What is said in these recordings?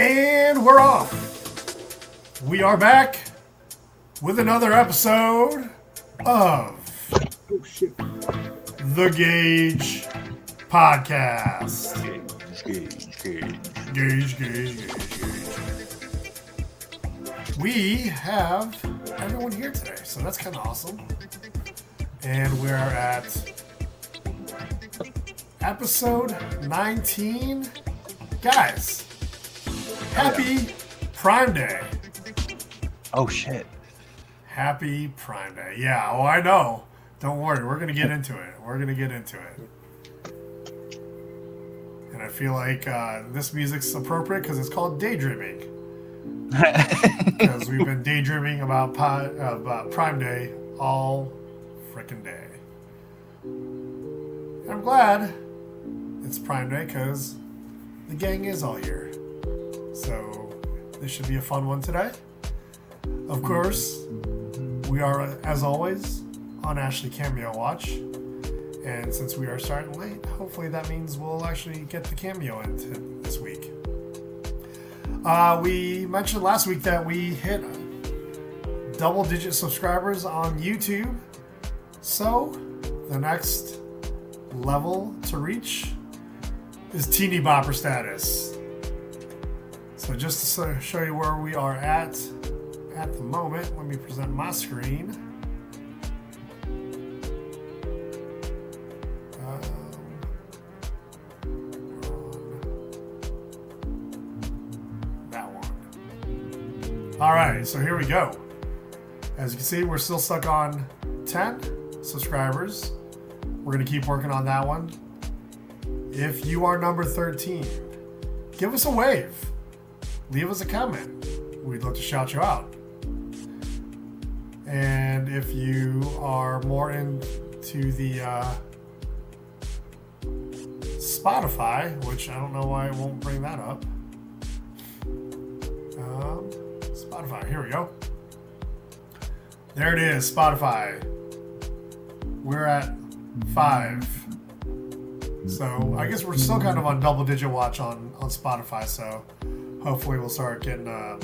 And we're off. We are back with another episode of the GAJ podcast. GAJ. We have everyone here today, so that's kind of awesome. And we're at episode 19. Guys, happy Prime Day. Oh, shit. Happy Prime Day. Yeah, oh, I know. Don't worry. We're going to get into it. And I feel like this music's appropriate because it's called Daydreaming. Because we've been daydreaming about Prime Day all frickin' day. And I'm glad it's Prime Day because the gang is all here. So this should be a fun one today. Of course, we are, as always, on Ashley Cameo Watch. And since we are starting late, hopefully that means we'll actually get the cameo in this week. We mentioned last week that we hit double-digit subscribers on YouTube. So the next level to reach is teeny bopper status. So just to show you where we are at the moment, let me present my screen. That one. All right, so here we go. As you can see, we're still stuck on 10 subscribers. We're going to keep working on that one. If you are number 13, give us a wave. Leave us a comment. We'd love to shout you out. And if you are more into the Spotify, which I don't know why it won't bring that up. Spotify, here we go. There it is, Spotify. We're at 5. So I guess we're still kind of on double-digit watch on Spotify, so hopefully we'll start getting a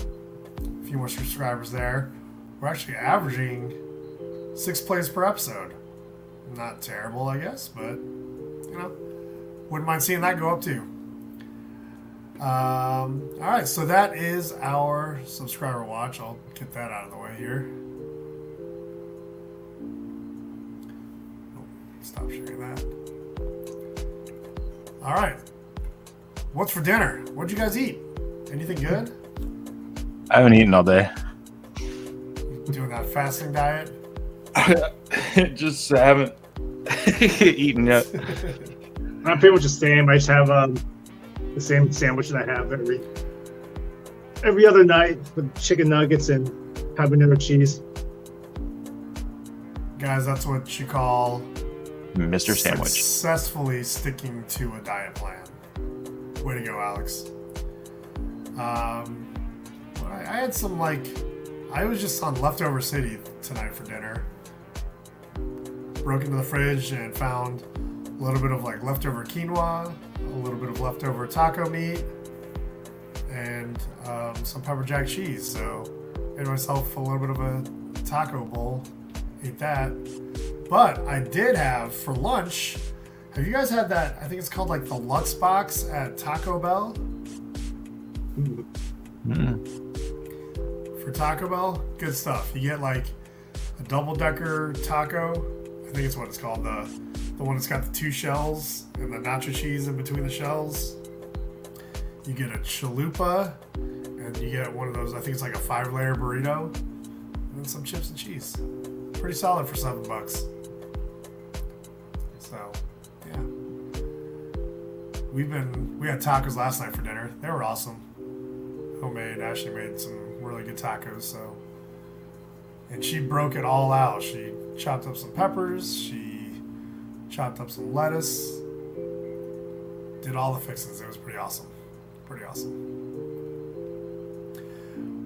few more subscribers there. We're actually averaging 6 plays per episode. Not terrible, I guess, but, you know, wouldn't mind seeing that go up too. All right, so that is our subscriber watch. I'll get that out of the way here. Stop sharing that. All right. What's for dinner? What'd you guys eat? Anything good? I haven't eaten all day. Doing that fasting diet? Just haven't eaten yet. I'm pretty much the same. I just have the same sandwich that I have every other night with chicken nuggets and habanero cheese. Guys, that's what you call Mr. Sandwich. Successfully sticking to a diet plan. Way to go, Alex. I had some, I was just on Leftover City tonight for dinner. Broke into the fridge and found a little bit of leftover quinoa, a little bit of leftover taco meat, and some pepper jack cheese. So made myself a little bit of a taco bowl. Ate that. But I did have for lunch. Have you guys had that? I think it's called the Lux box at Taco Bell. For Taco Bell, good stuff. You get a double-decker taco. I think it's what it's called. The one that's got the 2 shells and the nacho cheese in between the shells. You get a chalupa, and you get one of those. I think it's a 5-layer burrito, and then some chips and cheese. Pretty solid for $7. So, yeah. We had tacos last night for dinner. They were awesome. Homemade. Ashley made some really good tacos, so. And she broke it all out. She chopped up some peppers. She chopped up some lettuce. Did all the fixings. It was pretty awesome. Pretty awesome.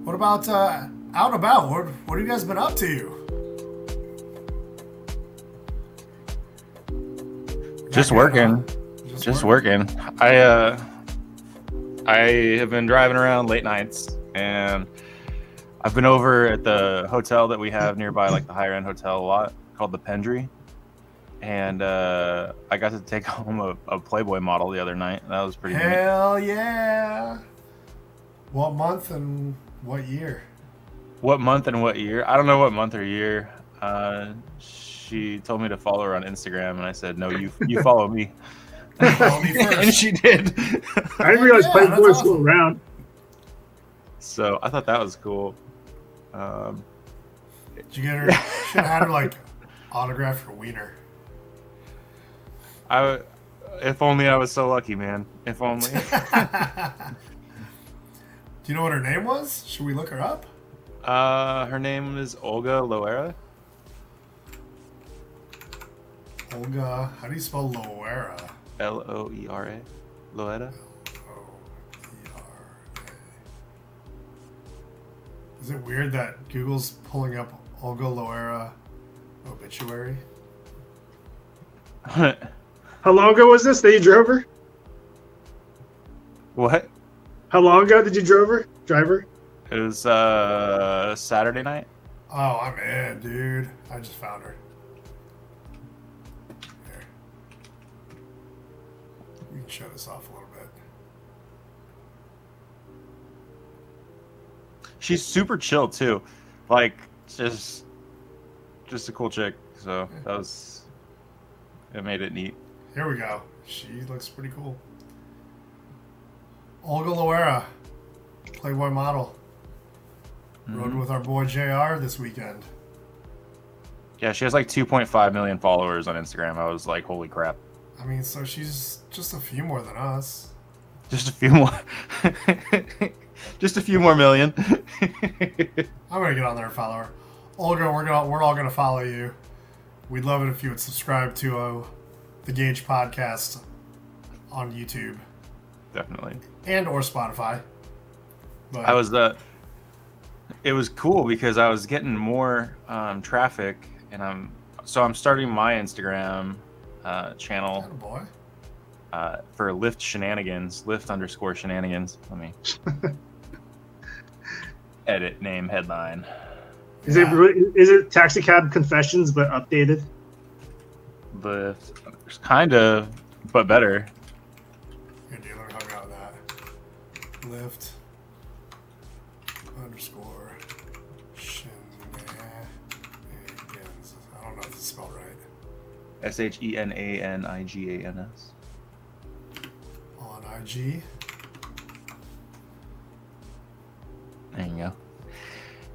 What about out and about? What have you guys been up to? Just working. Just working. I I have been driving around late nights, and I've been over at the hotel that we have nearby, like the higher end hotel a lot, called the Pendry. And I got to take home a Playboy model the other night. That was pretty neat. Hell yeah! What month and what year? What month and what year? I don't know what month or year. She told me to follow her on Instagram, and I said, "No, you follow me." Follow me first. And she did. I didn't realize Yeah, Playboy that's was still awesome. around. So I thought that was cool. Did you get her? Should have had her like autograph your wiener. If only I was so lucky, man. If only. Do you know what her name was? Should we look her up? Her name is Olga Loera. Olga. How do you spell Loera? Loera. Loera. Is it weird that Google's pulling up Olga Loera obituary? How long ago was this that you drove her? What? How long ago did you drive her? It was Saturday night. Oh, I'm in, dude. I just found her. Here. We can show this off a little bit. She's super chill too, like just a cool chick. So it made it neat. Here we go. She looks pretty cool. Olga Loera, Playboy model. Rode with our boy JR this weekend. Yeah, she has like 2.5 million followers on Instagram. I was like, holy crap. I mean, so she's just a few more than us. Just a few more. Just a few more million. I'm gonna get on there and follow her. Olga, we're all gonna follow you. We'd love it if you would subscribe to the GAJ podcast on YouTube Definitely. and or Spotify. But I was it was cool because I was getting more traffic, and I'm starting my Instagram channel boy. for Lyft Shenanigans, Lyft_Shenanigans. Let me edit name headline. Is it Taxi Cab Confessions but updated? Lyft, kind of, but better. Here, dude, let me help you out with that. Lyft _ shenanigans. I don't know if it's spelled right. SHENANIGANS. On IG. There you go.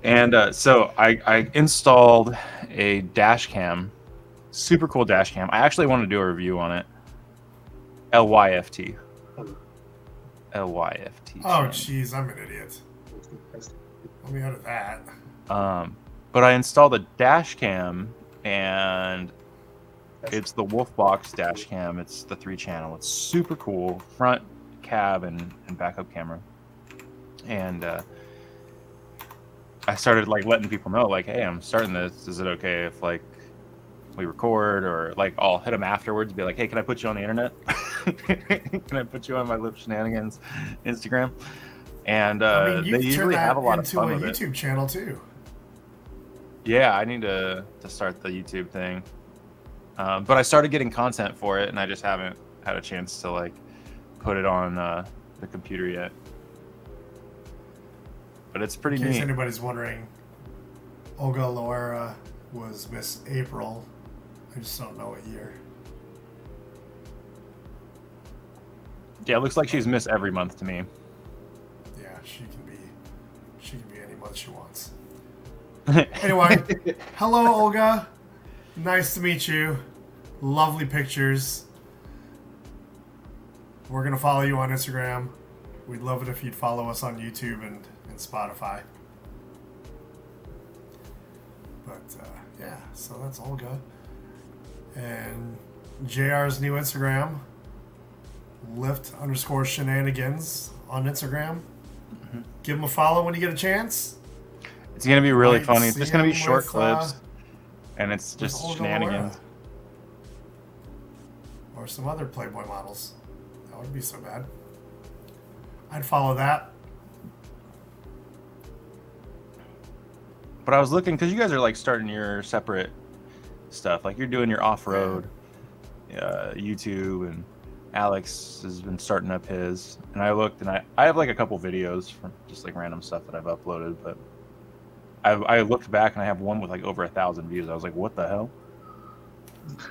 And so I installed a dash cam, super cool dash cam. I actually want to do a review on it. LYFT. LYFT. Oh, jeez, I'm an idiot. Let me edit that. But I installed a dash cam, and it's the Wolfbox dash cam. It's the 3-channel. It's super cool. Front cab and backup camera. And I started like letting people know, like, hey, I'm starting this. Is it okay if like we record, or like I'll hit them afterwards, be like, hey, can I put you on the internet? Can I put you on my Lyft Shenanigans Instagram? And I mean, you they can turn usually that have a lot of into fun a with it. YouTube channel too. Yeah, I need to start the YouTube thing. But I started getting content for it, and I just haven't had a chance to like put it on the computer yet. But it's pretty In case neat. anybody's wondering, Olga Loera was Miss April. I just don't know what year. Yeah, it looks like she's Miss every month to me. Yeah, she can be any month she wants. Anyway, hello Olga. Nice to meet you. Lovely pictures. We're gonna follow you on Instagram. We'd love it if you'd follow us on YouTube and Spotify. But yeah, so that's Olga. And JR's new Instagram, Lyft_Shenanigans on Instagram. Mm-hmm. Give him a follow when you get a chance. It's gonna be really Might funny. It's see just gonna be him short with, clips, and it's with just Olga shenanigans. Loera. Or some other Playboy models. That wouldn't be so bad. I'd follow that. But I was looking because you guys are like starting your separate stuff. Like you're doing your off-road YouTube, and Alex has been starting up his. And I looked, and I have like a couple videos from just like random stuff that I've uploaded. But I looked back, and I have one with like over 1,000 views. I was like, what the hell?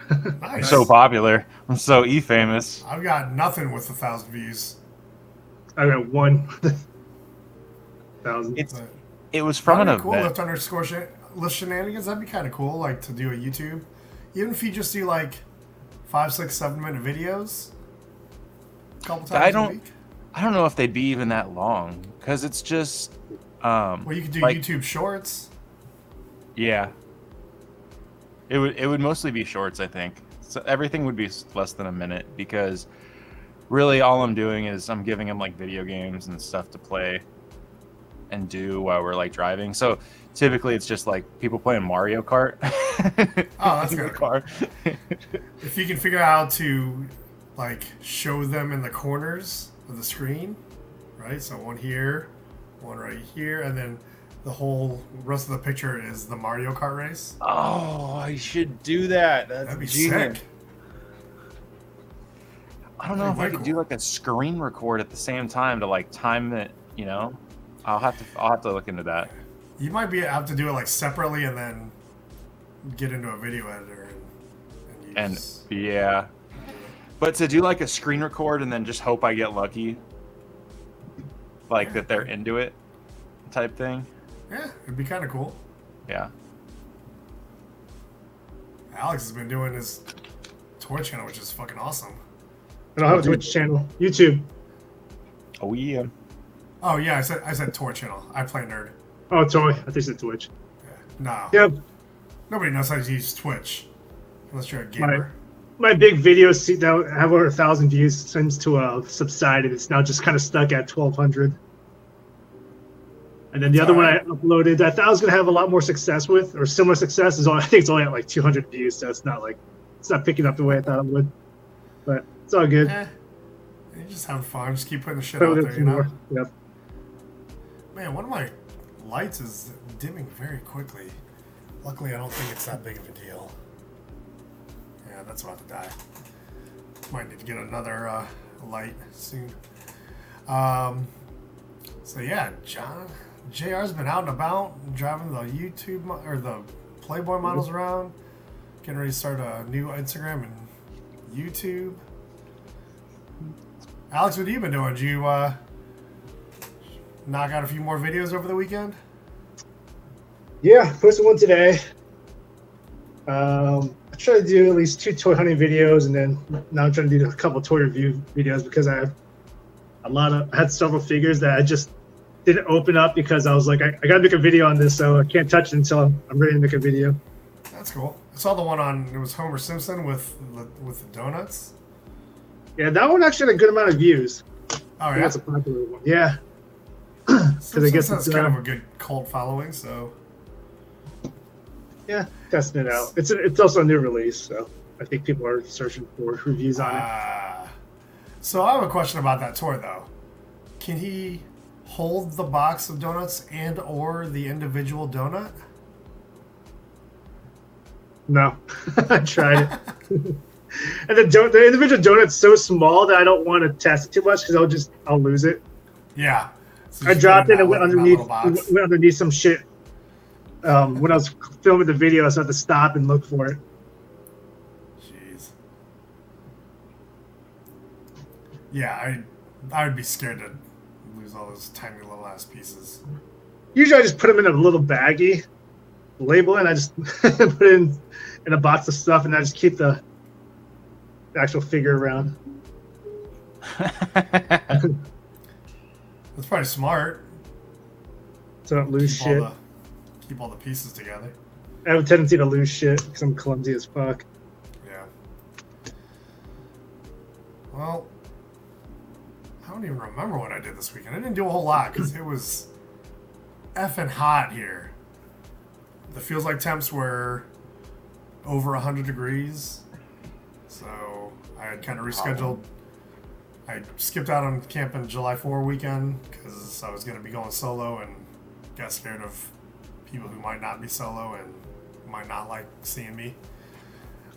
I'm Nice. so popular. I'm so famous. I've got nothing with 1,000 views. I got 1,000. It was from an That'd be cool. event. Lift underscore lift shenanigans. That'd be kind of cool. Like to do a YouTube, even if you just do like 5, 6, 7 minute videos, a couple times a week. I don't know if they'd be even that long because it's just. Well, you could do like, YouTube Shorts. Yeah. It would mostly be shorts, I think. So everything would be less than a minute because really all I'm doing is I'm giving them like video games and stuff to play and do while we're like driving. So typically it's just like people playing Mario Kart. Oh, that's in the good. car. If you can figure out how to like show them in the corners of the screen, right? So one here, one right here, and then the whole rest of the picture is the Mario Kart race. Oh, I should do that. That'd be genius. sick. I don't know if I That'd could be do like a screen record at the same time to like time it, you know? I'll have to look into that. You might have to do it like separately and then get into a video editor and use. And yeah. But to do like a screen record and then just hope I get lucky, like that they're into it type thing. Yeah, it'd be kind of cool. Yeah. Alex has been doing his Twitch channel, which is fucking awesome. I don't have a Twitch channel. YouTube. Oh yeah. Oh yeah, I said Twitch channel. I play nerd. Oh, Toy. I think it's Twitch. No. Yep. Nobody knows how to use Twitch unless you're a gamer. My big videos that have over 1,000 views seems to have subsided. It's now just kind of stuck at 1,200. And then the other one I uploaded, I thought I was gonna have a lot more success with, or similar success, I think it's only at like 200 views, so it's not picking up the way I thought it would. But it's all good. You just have fun. Just keep putting the shit out there, you know. Yep. Man, one of my lights is dimming very quickly. Luckily, I don't think it's that big of a deal. Yeah, that's about to die. Might need to get another light soon. So yeah, JR's been out and about, driving the YouTube or the Playboy models around, getting ready to start a new Instagram and YouTube. Alex, what have you been doing? Did you knock out a few more videos over the weekend? Yeah, posted one today. I try to do at least 2 toy hunting videos, and then now I'm trying to do a couple toy review videos because I had several figures that I just didn't open up because I was like, I gotta make a video on this, so I can't touch it until I'm ready to make a video. That's cool. I saw the one it was Homer Simpson with the donuts. Yeah, that one actually had a good amount of views. Oh yeah, that's a popular one. Yeah, because I guess it's kind of a good cult following. So yeah, testing it out. It's also a new release, so I think people are searching for reviews on it. So I have a question about that toy though. Can he hold the box of donuts and or the individual donut? No, I tried it. And the individual donut's so small that I don't want to test it too much because I'll lose it. Yeah. So I dropped it and went underneath some shit. When I was filming the video, so I had to stop and look for it. Jeez. Yeah, I would be scared to lose all those tiny little ass pieces. Usually I just put them in a little baggie, label it, and I just put it in a box of stuff, and I just keep the actual figure around. That's probably smart. So I don't lose shit. Keep all the pieces together. I have a tendency to lose shit because I'm clumsy as fuck. Yeah. Well, I don't even remember what I did this weekend. I didn't do a whole lot because it was effing hot here. The feels like temps were over 100 degrees. So I had kind of rescheduled I skipped out on camping July 4 weekend because I was going to be going solo and got scared of people who might not be solo and might not like seeing me.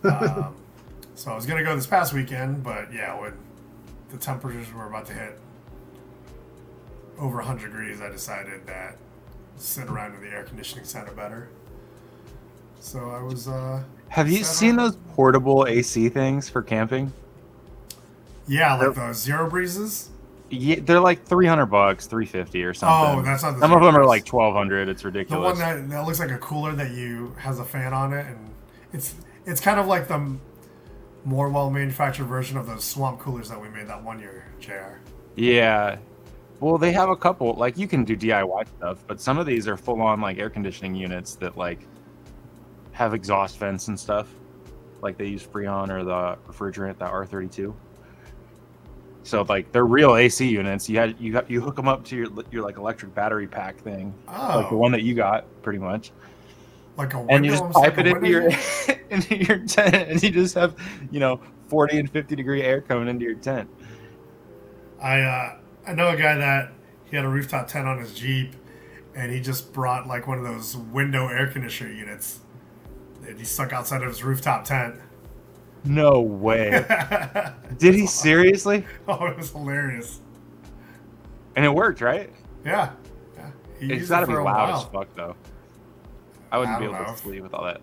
So I was going to go this past weekend, but yeah, when the temperatures were about to hit over 100 degrees, I decided that sit around in the air conditioning sounded better. So I was. Have you seen those portable AC things for camping? Yeah, like the Zero Breezes. Yeah, they're like $300, $350 or something. Oh, that's not the Some of them are Breeze. like $1,200. It's The ridiculous. one that looks like a cooler that has a fan on it, and it's kind of like the more well-manufactured version of those swamp coolers that we made that one year, JR. Yeah. Well, they have a couple. Like, you can do DIY stuff, but some of these are full-on like air conditioning units that like have exhaust vents and stuff. Like they use Freon or the refrigerant, that R32. So like they're real AC units. You hook them up to your like electric battery pack thing, like the one that you got, pretty much. Like a window, And you just pipe it into your unit? into your tent, and you just have 40 and 50-degree air coming into your tent. I know a guy that he had a rooftop tent on his Jeep, and he just brought like one of those window air conditioner units that he stuck outside of his rooftop tent. No way. Did he seriously? Oh, it was hilarious. And it worked, right? Yeah. He It's used got to it be for a loud while. as fuck, though. I wouldn't I be don't able know. to sleep with all that.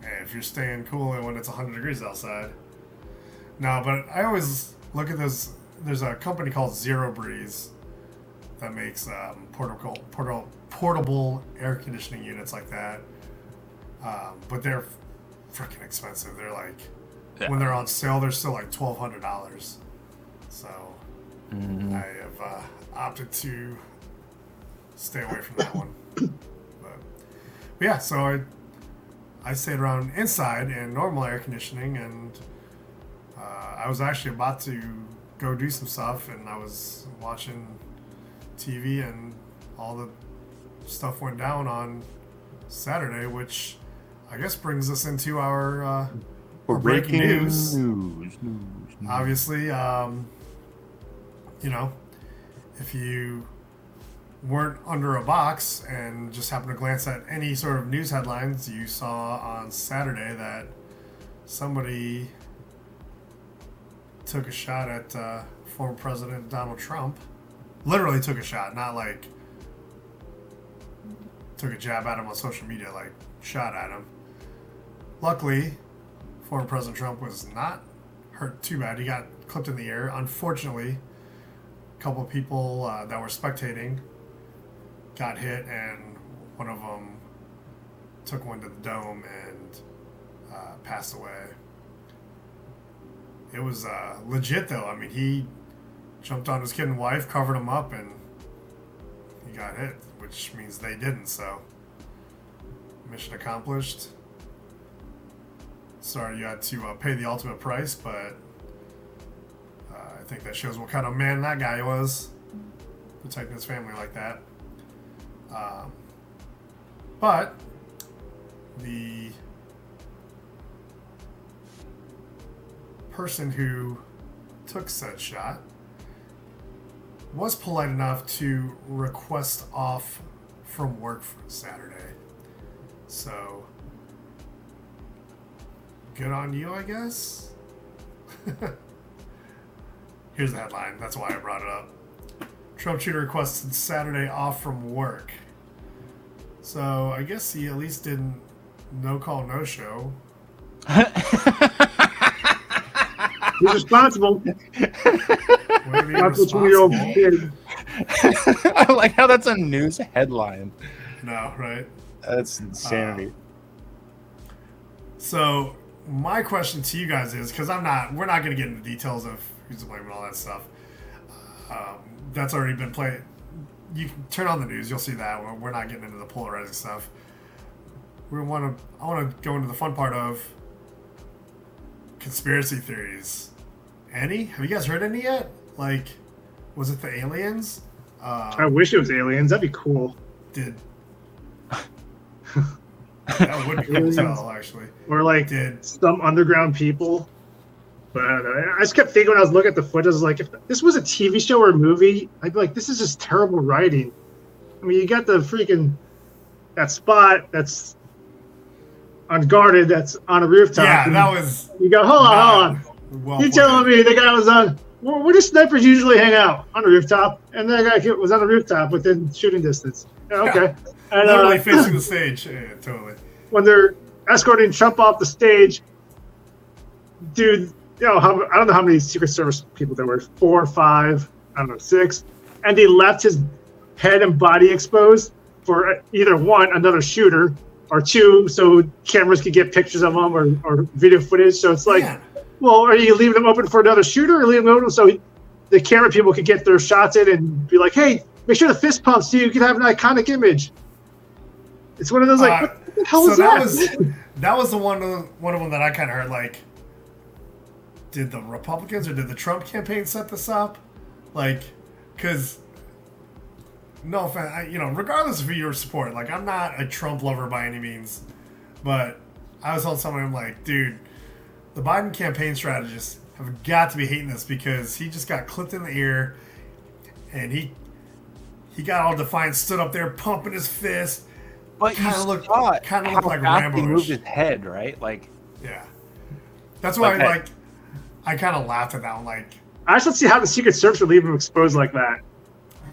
Hey, if you're staying cool and when it's 100 degrees outside. No, but I always look at this. There's a company called Zero Breeze that makes portable air conditioning units like that. But they're freaking expensive. They're like, when they're on sale, they're still like $1,200. So I have opted to stay away from that one. But yeah, so I stayed around inside in normal air conditioning, and I was actually about to go do some stuff, and I was watching TV, and all the stuff went down on Saturday, which I guess brings us into our breaking news. Obviously, if you weren't under a box and just happened to glance at any sort of news headlines, you saw on Saturday that somebody took a shot at former President Donald Trump. Literally took a shot, not like took a jab at him on social media, like shot at him. Luckily, former President Trump was not hurt too bad. He got clipped in the ear. Unfortunately, a couple of people that were spectating got hit, and one of them took one to the dome and passed away. It was legit, though. I mean, he jumped on his kid and wife, covered him up, and he got hit, which means they didn't. So, mission accomplished. Sorry you had to pay the ultimate price, but I think that shows what kind of man that guy was, protecting his family like that. But the person who took said shot was polite enough to request off from work for Saturday. So, good on you, I guess. Here's the headline. That's why I brought it up. Trump cheater requested Saturday off from work. So I guess he at least didn't no call, no show. He's responsible. That's what 20-year-old kid. I like how that's a news headline. No, right? That's insanity. So my question to you guys is, because we're not going to get into details of who's to blame and all that stuff. That's already been played. You can turn on the news, you'll see that. We're not getting into the polarizing stuff. I want to go into the fun part of conspiracy theories. Any? Have you guys heard any yet? Like, was it the aliens? I wish it was aliens. That'd be cool. That would be cool as hell, actually. Or like Did some underground people, But I don't know. I just kept thinking when I was looking at the footage, I was like, if this was a TV show or a movie, I'd be like, this is just terrible writing. I mean, you got the freaking that spot that's unguarded, that's on a rooftop. Yeah, that was. You go, hold on. Well You telling me the guy was on? Where do snipers usually hang out? On a rooftop, and that guy was on a rooftop within shooting distance. Yeah, okay. Yeah. And literally facing the stage. Yeah, totally. when they're escorting Trump off the stage, dude, I don't know how many Secret Service people there were, 4 or 5, I don't know, 6, and they left his head and body exposed for either 1, another shooter, or 2, so cameras could get pictures of him or video footage. So it's like, well, are you leaving them open for another shooter, or leaving them open so the camera people could get their shots in and be like, hey, make sure the fist pumps so you can have an iconic image. It's one of those like, what the hell is that? That was the one of them that I kind of heard like, did the Republicans or did the Trump campaign set this up? Like, because no offense, regardless of who you support, like I'm not a Trump lover by any means, but I was telling someone, I'm like, dude, the Biden campaign strategists have got to be hating this because he just got clipped in the ear, and he got all defiant, stood up there pumping his fist. But kind of looked like Rambo. He moved his head, right? Like, yeah, that's why I kind of laughed at that one. Like, I just don't see how the Secret Service would leave him exposed like that.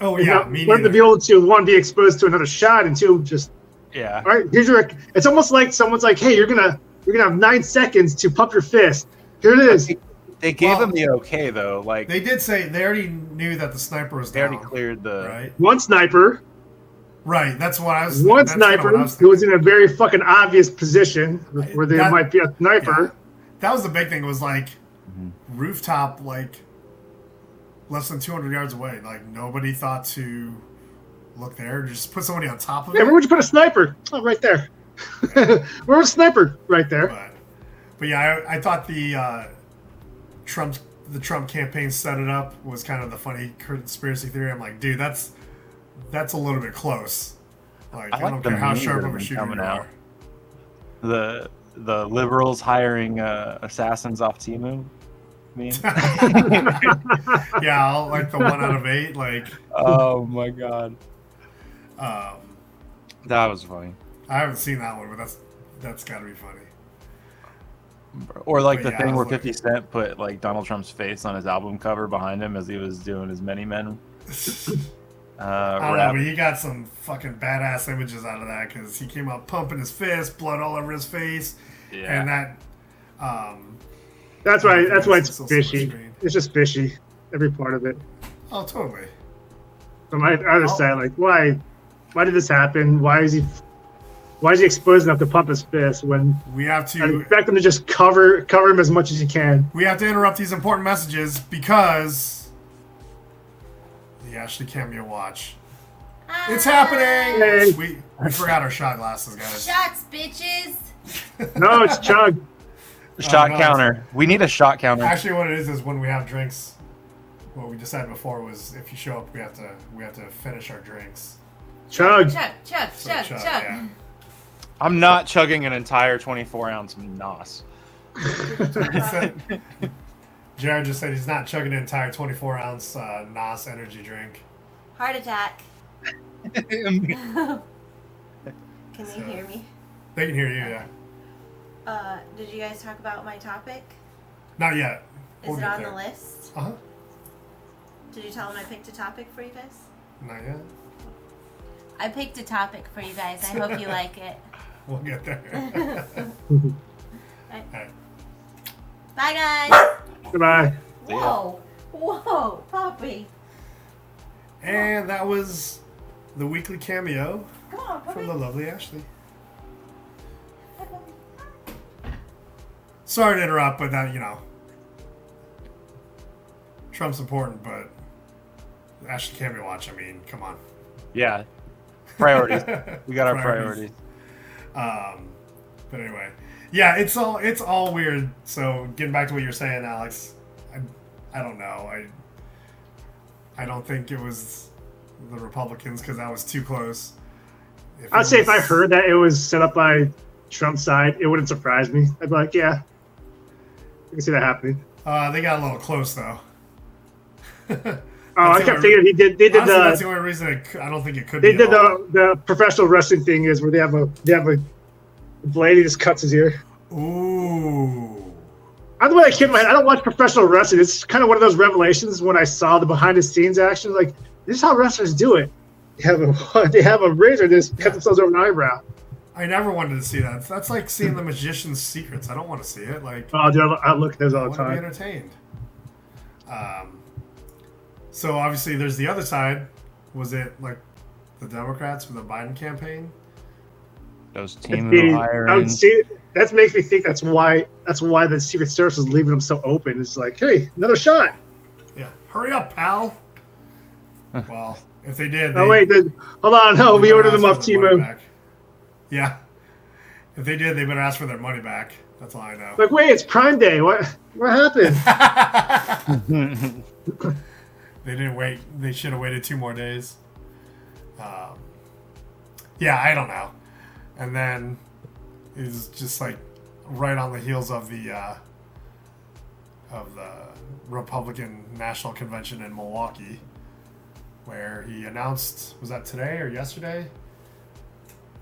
Oh yeah, me neither. To be able to 1, be exposed to another shot, and 2, just yeah. All right, here's your. It's almost like someone's like, hey, you're gonna have 9 seconds to pump your fist. Here it is. They gave him the okay though. Like they did say they already knew that the sniper was down. They already cleared the right. One sniper. Right, that's what I was. One sniper who was in a very fucking obvious position where there might be a sniper. Yeah. That was the big thing. Was like rooftop, like less than 200 yards away. Like nobody thought to look there. Just put somebody on top of it. Yeah, where would you put a sniper? Oh, right there. Where was a sniper? Right there. But yeah, I thought the Trump campaign set it up was kind of the funny conspiracy theory. I'm like, dude, that's a little bit close. Like, I don't care how sharp of a shooter you are. The liberals hiring assassins off Temu. Yeah, like the 1 out of 8. Like, oh my god, that was funny. I haven't seen that one, but that's got to be funny. Or like the thing where 50 Cent put like Donald Trump's face on his album cover behind him as he was doing his Many Men. I don't know, but he got some fucking badass images out of that because he came out pumping his fist, blood all over his face, and that. That's why it's fishy. It's just fishy, every part of it. Oh, totally. From my other side, like, why did this happen? Why is he exposed enough to pump his fist when we have to? I expect them to just cover him as much as you can. We have to interrupt these important messages because the Ashley cameo watch. It's happening. Hey. We forgot our shot glasses, guys. Shots, bitches. No, it's chug. Shot counter. We need a shot counter. Actually, what it is when we have drinks. What we decided before was if you show up, we have to finish our drinks. Chug. Chug. Yeah. I'm not chugging an entire 24-ounce NOS. Jared just said he's not chugging an entire 24-ounce NOS energy drink. Heart attack. Can they hear me? They can hear you, yeah. Did you guys talk about my topic? Not yet. Is it on the list? Uh-huh. Did you tell them I picked a topic for you guys? Not yet. I picked a topic for you guys. I hope you like it. We'll get there. Right. Bye, guys. Goodbye. Whoa, Poppy. And that was the weekly cameo Come on, Poppy. from the lovely Ashley. Sorry to interrupt, but that, Trump's important, but Ashley cameo watch, I mean, come on. Yeah. Priorities. We got our priorities. But anyway, yeah, it's all weird. So getting back to what you're saying, Alex, I don't know. I don't think it was the Republicans because that was too close. I'd say if I heard that it was set up by Trump's side, it wouldn't surprise me. I'd be like, yeah, I can see that happening. They got a little close though. I kept thinking they did That's the the only reason I don't think it could they be. did the professional wrestling thing is where they have a blade, he just cuts his ear. Ooh. I don't want to kid my head. I don't watch professional wrestling. It's kind of one of those revelations when I saw the behind the scenes action. Like, this is how wrestlers do it. They have a razor, they just cut themselves over an eyebrow. I never wanted to see that. That's like seeing the magician's secrets. I don't want to see it. Like, Oh, dude, I look at those I all the want to be time. entertained. So obviously, there's the other side. Was it like the Democrats with the Biden campaign? Those team who hiring. I would see that makes me think that's why the Secret Service is leaving them so open. It's like, hey, another shot. Yeah. Hurry up, pal. Well, if they did. Oh wait, hold on. No, we ordered them off Temu. Yeah. If they did, they better ask for their money back. That's all I know. Like, wait, it's Prime Day. What happened? They didn't wait. They should have waited 2 more days. Yeah, I don't know. And then it's just like right on the heels of the Republican National Convention in Milwaukee, where he announced, was that today or yesterday?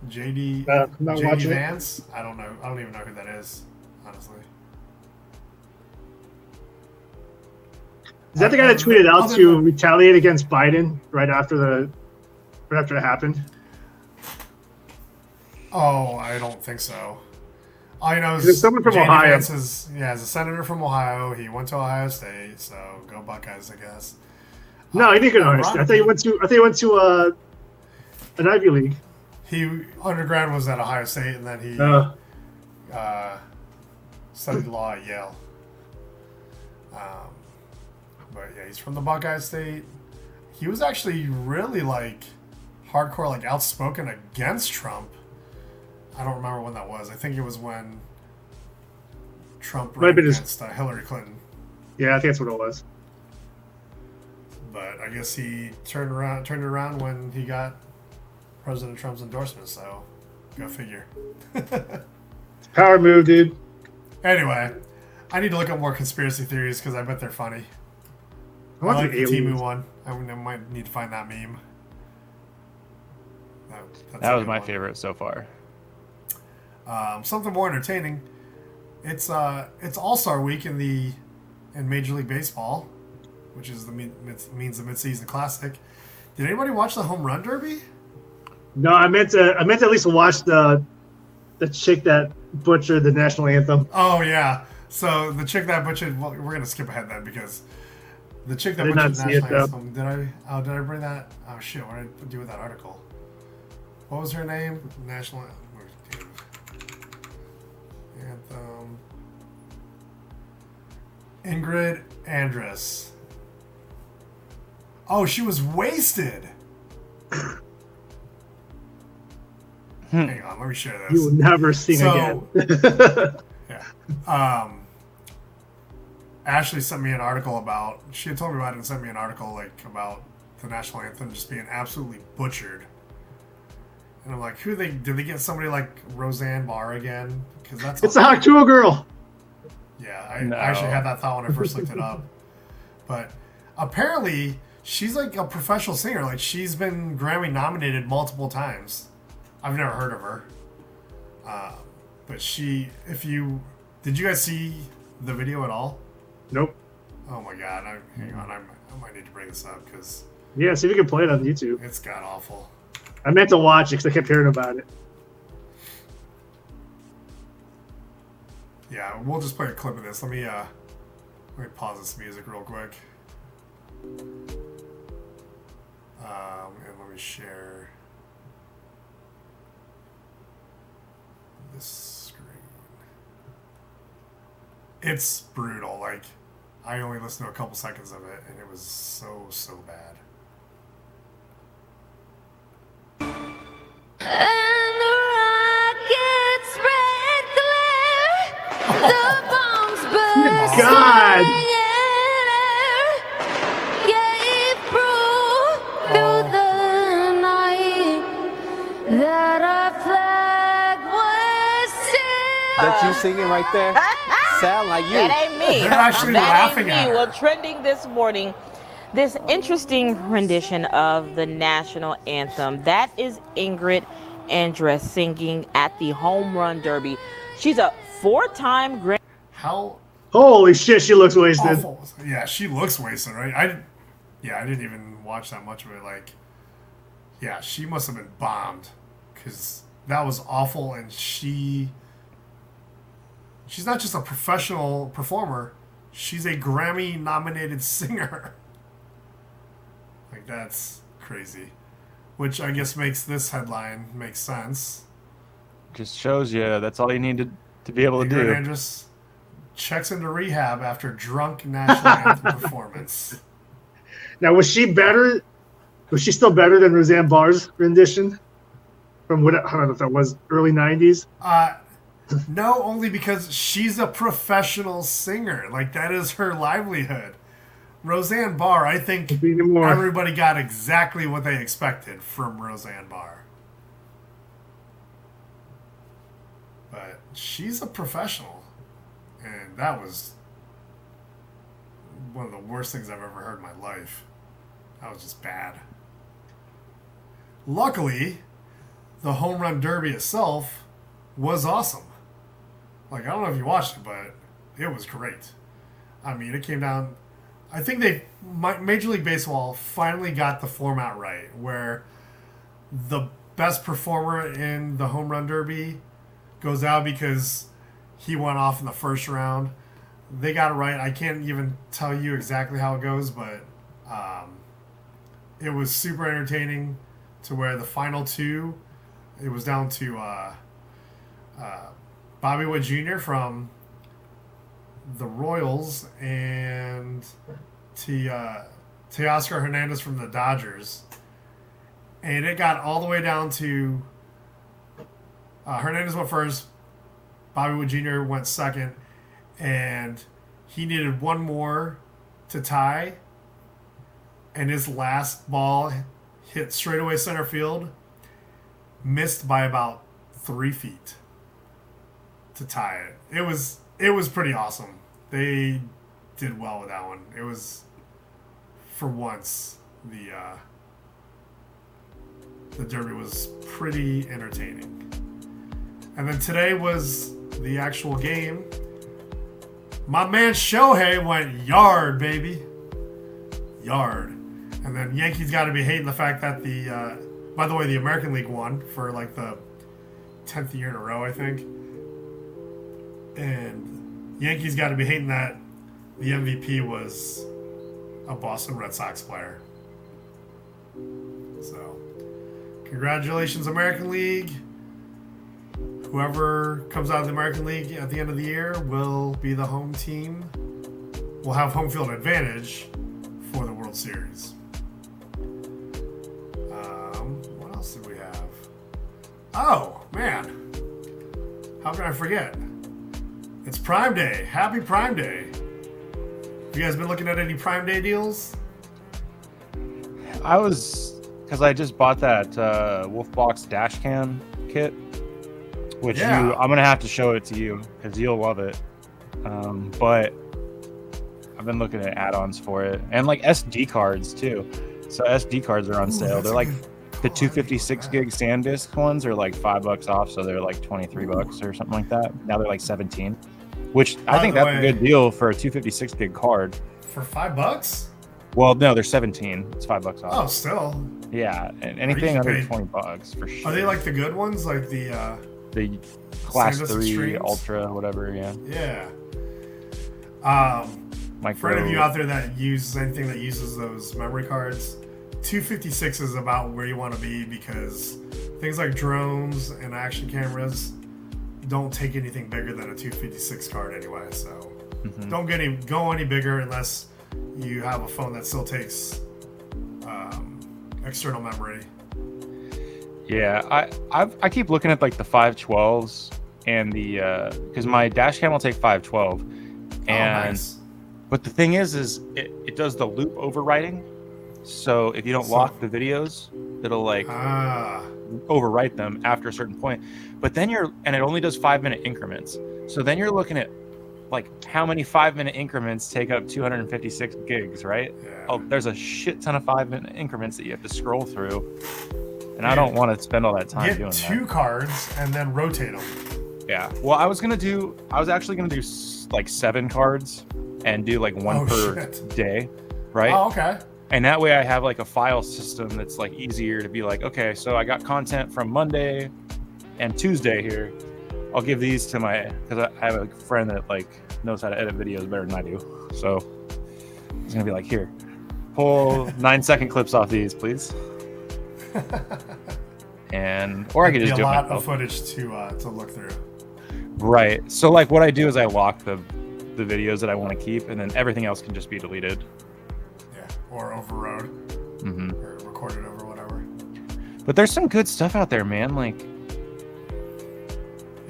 JD Vance? I don't know. I don't even know who that is, honestly. Is that the guy that tweeted out to retaliate against Biden right after it happened? Oh, I don't think so. All you know is there's someone from JD Ohio. Vance is a senator from Ohio. He went to Ohio State, so go Buckeyes, I guess. No, he didn't go to Ohio State. I thought he went to an Ivy League. He undergrad was at Ohio State, and then he studied law at Yale. But yeah, he's from the Buckeye State. He was actually really like hardcore, like outspoken against Trump. I don't remember when that was. I think it was when Trump ran against Hillary Clinton. Yeah, I think that's what it was. But I guess he turned it around when he got President Trump's endorsement. So go figure. Power move, dude. Anyway, I need to look up more conspiracy theories because I bet they're funny. I like the Temu one. I might need to find that meme. That was my favorite so far. Something more entertaining. It's All-Star Week in Major League Baseball, which is means the mid-season classic. Did anybody watch the Home Run Derby? No, I meant to at least watch the chick that butchered the national anthem. Oh yeah. So the chick that butchered. Well, we're gonna skip ahead then because the chick that butchered the national anthem. Did I bring that? Oh shit! What did I do with that article? What was her name? National anthem. Ingrid Andress. Oh, she was wasted. Hang on, let me share this. You will never sing again. Yeah. Ashley sent me an article about. She had told me about it and sent me an article about the national anthem just being absolutely butchered. And I'm like, did they get somebody like Roseanne Barr again? Because it's a Hakuo girl. Yeah, I actually had that thought when I first looked it up. But apparently, she's like a professional singer. Like, she's been Grammy nominated multiple times. I've never heard of her. But did you guys see the video at all? Nope. Oh my god, hang on, I might need to bring this up because... Yeah, see if you can play it on YouTube. It's god awful. I meant to watch it because I kept hearing about it. Yeah, we'll just play a clip of this. Let me pause this music real quick. And let me share this screen. It's brutal. Like, I only listened to a couple seconds of it, and it was so bad. And the rockets red glare, the bombs burst God! gave proof through the night that our flag was still. That's you singing right there? sound like you. That ain't me. They're actually that laughing ain't at me. her. Well, trending this morning, this interesting rendition of the national anthem. That is Ingrid Andress singing at the Home Run Derby. She's a 4-time Grand. How Holy shit, she looks wasted. awful. Yeah, she looks wasted, right? I didn't even watch that much of it. Like, yeah, she must have been bombed because that was awful. And she's not just a professional performer; she's a Grammy-nominated singer. Like, that's crazy. Which I guess makes this headline make sense. Just shows you that's all you need to be able to Ingrid do. Andress checks into rehab after drunk national anthem performance. Now, was she better? Was she still better than Roseanne Barr's rendition from what? I don't know if that was early '90s. No, only because she's a professional singer. Like, that is her livelihood. Roseanne Barr, I think Anymore. everybody got exactly what they expected from Roseanne Barr. But she's a professional. And that was one of the worst things I've ever heard in my life. That was just bad. Luckily, the Home Run Derby itself was awesome. Like, I don't know if you watched it, but it was great. I mean, it came down... I think Major League Baseball finally got the format right, where the best performer in the Home Run Derby goes out because he went off in the first round. They got it right. I can't even tell you exactly how it goes, but it was super entertaining to where the final two, it was down to Bobby Wood Jr. from the Royals and Teoscar Hernandez from the Dodgers. And it got all the way down to Hernandez went first, Bobby Wood Jr. went second, and he needed one more to tie, and his last ball hit straightaway center field, missed by about 3 feet to tie it. It was pretty awesome. They did well with that one. It was, for once, the Derby was pretty entertaining. And then today was the actual game. My man Shohei went yard, baby. Yard. And then Yankees got to be hating the fact that by the way, the American League won for like the 10th year in a row, I think. And Yankees got to be hating that the MVP was a Boston Red Sox player. So, congratulations, American League. Whoever comes out of the American League at the end of the year will be the home team. Will have home field advantage for the World Series. What else did we have? Oh, man. How can I forget? It's Prime Day. Happy Prime Day. Have you guys been looking at any Prime Day deals? I was, because I just bought that Wolfbox dash cam kit, which Yeah. I'm gonna have to show it to you because you'll love it. But I've been looking at add-ons for it and like SD cards too. So SD cards are on sale. that's They're a like good the call. 256 gig SanDisk ones are like $5 off, so they're like $23 or something like that. Now they're like 17, which I By think the that's a way- good deal for a 256 gig card. For $5? Well, no, they're 17. It's $5 off. Oh, still. Yeah, and anything you under paid- $20 for sure. Are they like the good ones? Like the, the Class SanDisk 3 Extremes? Ultra, whatever? Yeah. yeah. Micro. For any of you out there that use anything that uses those memory cards, 256 is about where you want to be because things like drones and action cameras don't take anything bigger than a 256 card anyway. So don't go any bigger unless you have a phone that still takes external memory. Yeah, I keep looking at like the 512s and the because my dash cam will take 512, and nice. but the thing is it does the loop overwriting. So if you don't lock the videos, it'll like overwrite them after a certain point. But then and it only does 5-minute increments. So then you're looking at like how many 5-minute increments take up 256 gigs, right? Yeah. Oh, there's a shit ton of 5-minute increments that you have to scroll through, and I don't want to spend all that time Get doing two that. cards and then rotate them. Yeah. Well, I was actually gonna do like 7 cards and do like one per day, right? Oh, okay. And that way I have like a file system that's like easier to be like, okay, so I got content from Monday and Tuesday here. I'll give these to because I have a friend that like knows how to edit videos better than I do. So he's gonna be like, here, pull 9-second clips off these, please. Or I could just do it a lot myself. of footage to look through. Right. So like what I do is I lock the videos that I want to keep, and then everything else can just be deleted. Yeah, or overrode, or recorded over, whatever. But there's some good stuff out there, man. Like,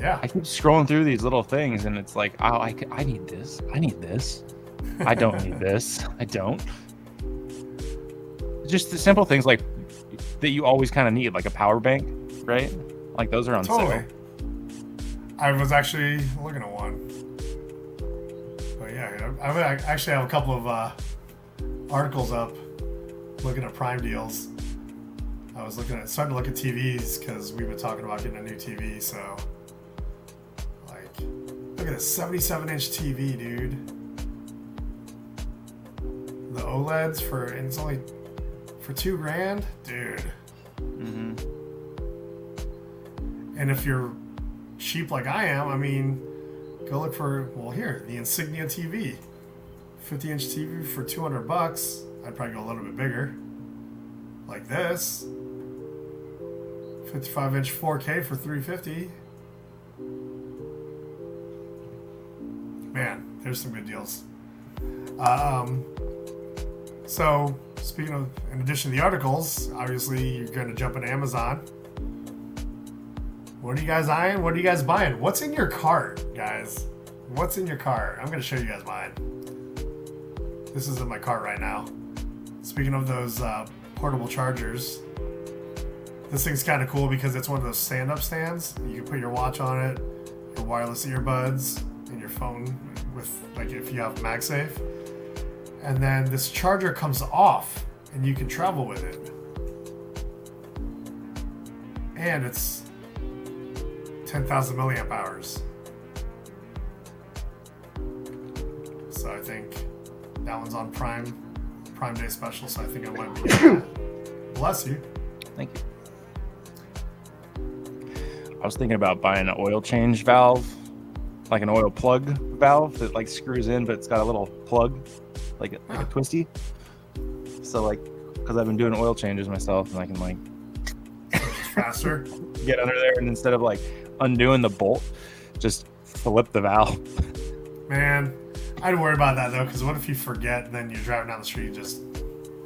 yeah, I keep scrolling through these little things, and it's like, oh, I need this. I need this. I don't need this. I don't. Just the simple things like that you always kind of need, like a power bank, right? Like those are on sale. I was actually looking at one. But yeah, I actually have a couple of articles up looking at Prime deals. I was starting to look at TVs because we've been talking about getting a new TV. So, like, look at this 77-inch TV, dude. The OLEDs and it's only for $2,000, dude. And if you're cheap like I am, I mean, go look for the Insignia TV, 50-inch TV for $200. I'd probably go a little bit bigger, like this, 55-inch 4K for $350. Man, there's some good deals. So speaking of, in addition to the articles, obviously you're going to jump into Amazon. What are you guys eyeing? What are you guys buying? What's in your cart, guys? What's in your cart? I'm going to show you guys mine. This is in my cart right now. Speaking of those portable chargers, this thing's kind of cool because it's one of those stand-up stands. You can put your watch on it, your wireless earbuds, and your phone with, like, if you have MagSafe. And then this charger comes off, and you can travel with it. And it's 10,000 milliamp hours. So I think that one's on Prime Day special, so I think I might be getting that. Bless you. Thank you. I was thinking about buying an oil change valve, like an oil plug valve that like screws in, but it's got a little plug, like a twisty. So like, because I've been doing oil changes myself, and I can like faster get under there, and instead of like undoing the bolt, just flip the valve. Man, I'd worry about that though, because what if you forget and then you're driving down the street just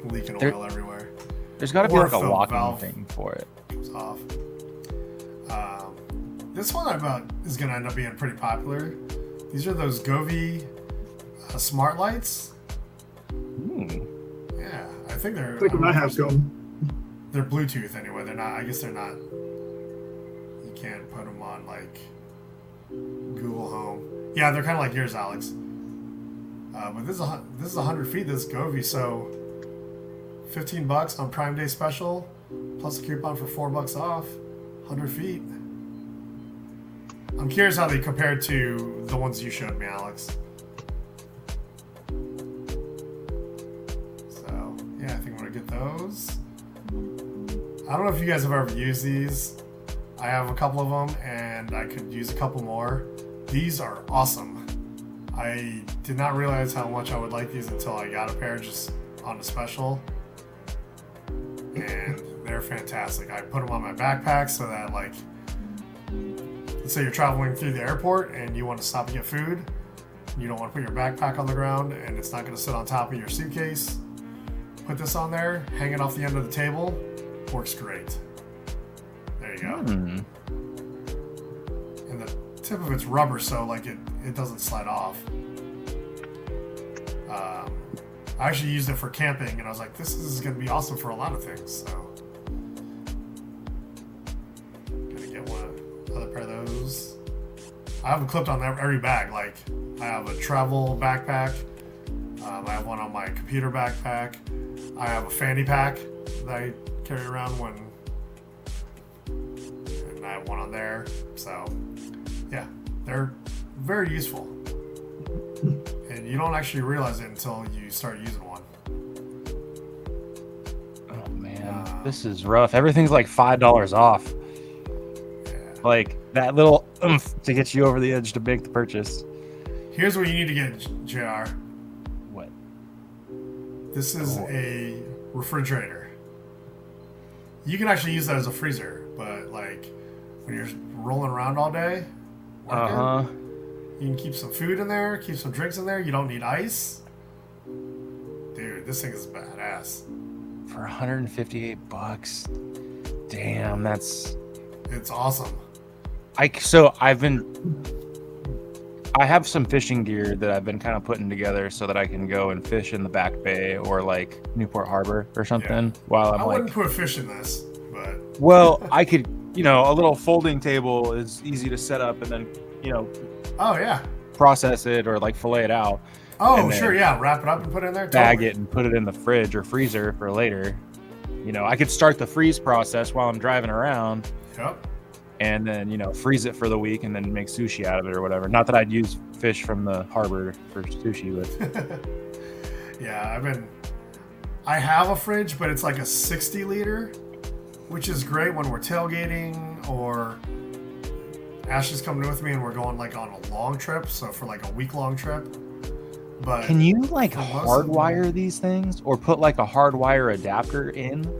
leaking oil everywhere? There's got to be Or like a if the locking valve thing for it. comes off. This one I bet is going to end up being pretty popular. These are those Govee smart lights. Yeah, I think they're. Look at my house going. They're Bluetooth anyway. They're not. I guess they're not. You can't put them on like Google Home. Yeah, they're kind of like yours, Alex. But this is 100 feet. This Govee, so $15 on Prime Day special, plus a coupon for $4 off. 100 feet. I'm curious how they compare to the ones you showed me, Alex. So yeah, I think I'm gonna get those. I don't know if you guys have ever used these. I have a couple of them, and I could use a couple more. These are awesome. I did not realize how much I would like these until I got a pair just on a special. And they're fantastic. I put them on my backpack so that, like, let's say you're traveling through the airport and you want to stop and get food. You don't want to put your backpack on the ground and it's not going to sit on top of your suitcase. Put this on there, hang it off the end of the table. Works great. There you go. And the tip of it's rubber, so like it doesn't slide off. I actually used it for camping, and I was like, this is going to be awesome for a lot of things. So, gonna get another pair of those. I have them clipped on every bag. Like I have a travel backpack. I have one on my computer backpack. I have a fanny pack that I carry around and I have one on there. So yeah, they're very useful. And you don't actually realize it until you start using one. Oh man, this is rough. Everything's like $5 off. Yeah. Like that little oomph to get you over the edge to make the purchase. Here's what you need to get, JR. What? This is a refrigerator. You can actually use that as a freezer, but like when you're rolling around all day, working, you can keep some food in there, keep some drinks in there. You don't need ice. Dude, this thing is badass. For $158. Damn, It's awesome. I have some fishing gear that I've been kind of putting together so that I can go and fish in the Back Bay or like Newport Harbor or something while I'm I like. wouldn't put fish in this, but Well, I could, a little folding table is easy to set up and then, oh yeah. process it or like fillet it out. Oh and then sure, yeah. Wrap it up and put it in there. Bag Totally. it and put it in the fridge or freezer for later. I could start the freeze process while I'm driving around. Yep. And then, freeze it for the week and then make sushi out of it or whatever. Not that I'd use fish from the harbor for sushi, but Yeah, I have a fridge, but it's like a 60 liter, which is great when we're tailgating or Ashley's coming with me and we're going like on a long trip. So for like a week-long trip. But can you like for most of hardwire these things or put like a hardwire adapter in?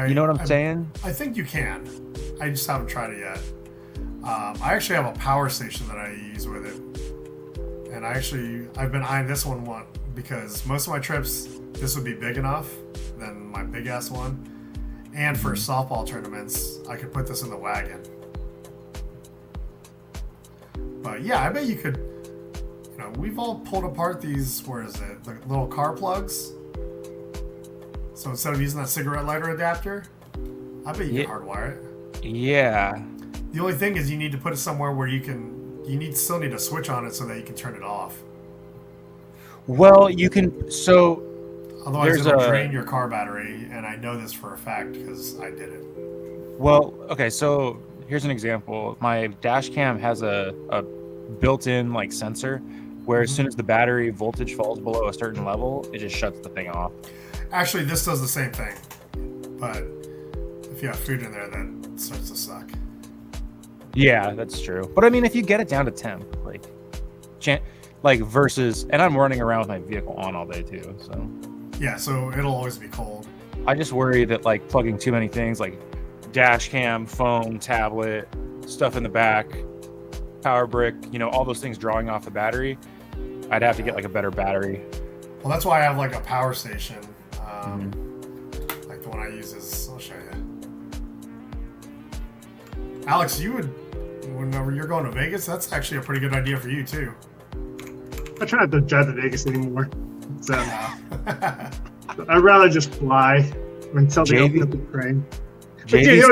You know what I'm saying? I think you can. I just haven't tried it yet. I actually have a power station that I use with it. And I've been eyeing this one because most of my trips, this would be big enough than my big ass one. And for softball tournaments, I could put this in the wagon. But yeah, I bet you could, we've all pulled apart these, where is it, the little car plugs. So instead of using that cigarette lighter adapter, I bet you can hardwire it. Yeah. The only thing is you need to put it somewhere where still need a switch on it so that you can turn it off. Well, you can, Otherwise it'll drain your car battery, and I know this for a fact because I did it. Well, okay, so here's an example. My dash cam has a built-in like sensor where as soon as the battery voltage falls below a certain level, it just shuts the thing off. Actually, this does the same thing, but if you have food in there, that starts to suck. Yeah, that's true. But I mean, if you get it down to temp, versus, and I'm running around with my vehicle on all day too, so. Yeah, so it'll always be cold. I just worry that like plugging too many things like dash cam, phone, tablet, stuff in the back, power brick, all those things drawing off the battery. I'd have to get like a better battery. Well, that's why I have like a power station. Like the one I use is, I'll show you. Alex, whenever you're going to Vegas, that's actually a pretty good idea for you too. I try not to drive to Vegas anymore. So I'd rather just fly until they open up the train. But dude,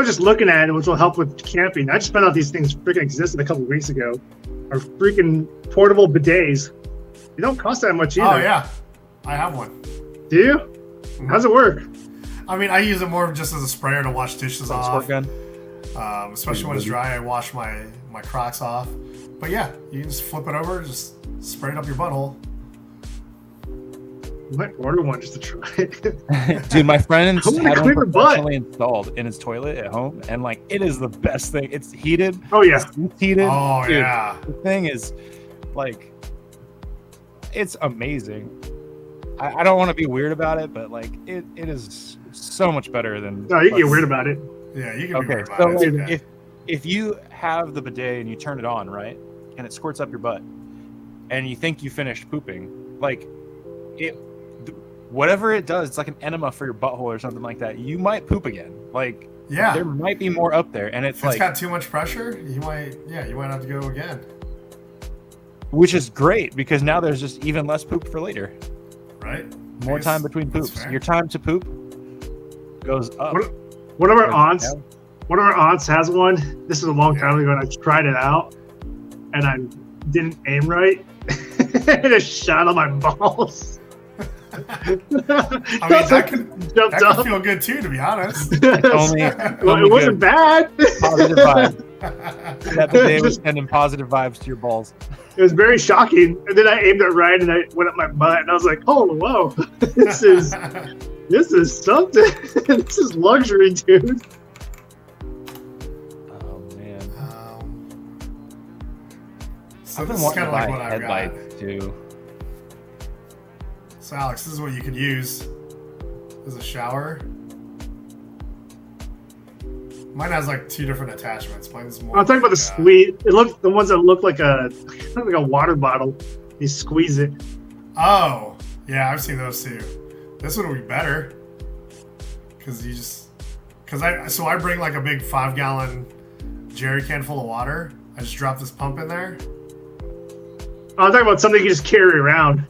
just looking at it, which will help with camping. I just found out these things freaking existed a couple of weeks ago. Are freaking portable bidets. They don't cost that much either. Oh yeah, I have one. Do you? How's it work? I mean, I use it more just as a sprayer to wash dishes off. Squirt gun. Especially when it's dry, I wash my Crocs off. But yeah, you can just flip it over, just spray it up your butthole. I might order one just to try it. Dude, my friend had one professionally butt. installed in his toilet at home, and like it is the best thing. It's heated. Oh yeah, it's heated. Oh Dude, yeah. The thing is, like, it's amazing. I don't want to be weird about it, but like it is so much better than. No, you can get weird about it. Yeah, you can be weird so about it. if you have the bidet and you turn it on, right, and it squirts up your butt, and you think you finished pooping, like whatever it does, it's like an enema for your butthole or something like that. You might poop again. Like, yeah, there might be more up there, and if it's got too much pressure, you might have to go again. Which is great because now there's just even less poop for later. Right. More time between poops. Your time to poop goes up. One of our aunts one of our aunts has one. This was a long time ago, and I tried it out, and I didn't aim right, and it shot on my balls. I mean, that could feel good too, to be honest. Well, it wasn't bad. Positive vibes. That the day was sending positive vibes to your balls. It was very shocking, and then I aimed it right, and I went up my butt, and I was like, "Oh, whoa, this is something. This is luxury, dude." Oh man. So I've this been is kind of like what I've got. headlights too. So Alex, this is what you could use as a shower. Mine has like 2 different attachments. Mine's more. I'm talking about the squeeze. It looked the ones that look like a water bottle. You squeeze it. Oh, yeah, I've seen those too. This one would be better because I bring like a big 5-gallon jerry can full of water. I just drop this pump in there. I'm talking about something you just carry around.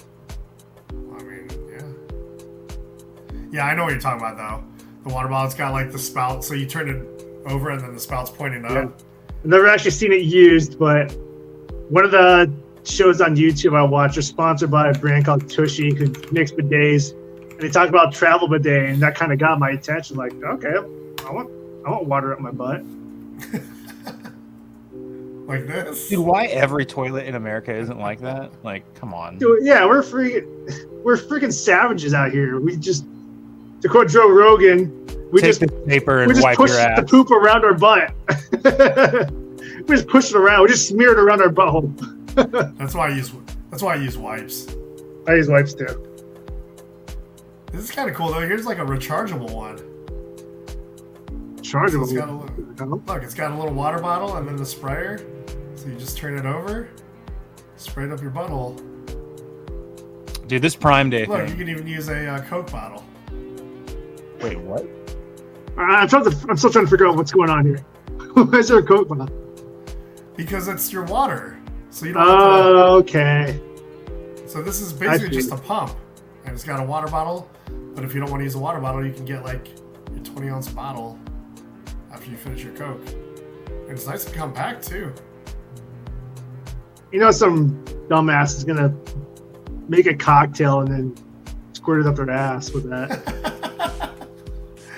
I mean, yeah, I know what you're talking about though. The water bottle's got like the spout, so you turn it over and then the spout's pointing up. Yeah. I've never actually seen it used, but one of the shows on YouTube I watch are sponsored by a brand called Tushy, who makes bidets, and they talk about travel bidet, and that kind of got my attention. Like, okay, I want water up my butt. Like this? Dude, why every toilet in America isn't like that? Like, come on. Dude, yeah, we're freaking savages out here. We just, to quote Joe Rogan, we Take just the paper and we just wipe push your the ass. poop around our butt. We just push it around. We just smear it around our butthole. That's why I use wipes. I use wipes too. This is kind of cool though. Here's like a rechargeable one. Chargeable. So it's got a little water bottle and then the sprayer. So you just turn it over, spray it up your butthole. Dude, this Prime Day Look, you thing. can even use a Coke bottle. Wait, what? I'm still trying to figure out what's going on here. Why is there a Coke bottle? Because it's your water. So you don't Oh, okay. So this is basically see. just a pump. And it's got a water bottle. But if you don't want to use a water bottle, you can get like your 20-ounce bottle after you finish your Coke. And it's nice and compact too. You know, some dumbass is gonna make a cocktail and then squirt it up their ass with that.